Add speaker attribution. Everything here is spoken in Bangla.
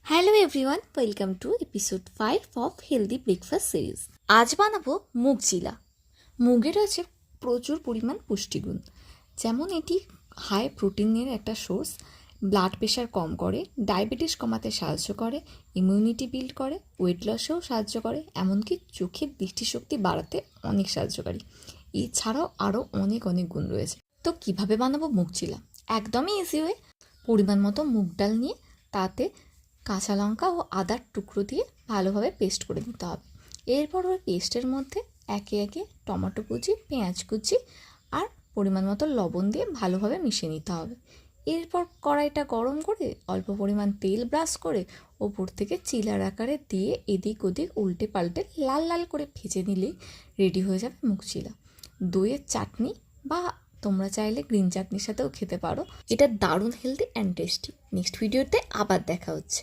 Speaker 1: Hello everyone, welcome to episode 5 of healthy breakfast series. আজ বানাবো মুগ চিলা। মুগে রয়েছে প্রচুর পরিমাণ পুষ্টিগুণ, যেমন এটি হাই প্রোটিনের একটা সোর্স, ব্লাড প্রেশার কম করে, ডায়াবেটিস কমাতে সাহায্য করে, ইমিউনিটি বিল্ড করে, ওয়েট লসেও সাহায্য করে, এমনকি চোখের দৃষ্টিশক্তি বাড়াতে অনেক সাহায্যকারী। এছাড়াও আরও অনেক অনেক গুণ রয়েছে। তো কিভাবে বানাবো মুগ চিলা? একদমই ইজি ওয়ে। পরিমাণ মতো মুগ ডাল নিয়ে তাতে কাঁচা লঙ্কা ও আদার টুকরো দিয়ে ভালোভাবে পেস্ট করে নিতে হবে। এরপর ওই পেস্টের মধ্যে একে একে টমেটো কুচি, পেঁয়াজ কুচি আর পরিমাণ মতো লবণ দিয়ে ভালোভাবে মিশিয়ে নিতে হবে। এরপর কড়াইটা গরম করে অল্প পরিমাণ তেল ব্রাশ করে ওপর থেকে চিলার আকারে দিয়ে এদিক ওদিক উল্টে পাল্টে লাল লাল করে ভেজে নিলেই রেডি হয়ে যাবে মুগ চিলা। দইয়ের চাটনি বা তোমরা চাইলে গ্রিন চাটনির সাথেও খেতে পারো। এটা দারুণ হেলদি অ্যান্ড টেস্টি। নেক্সট ভিডিওতে আবার দেখা হচ্ছে।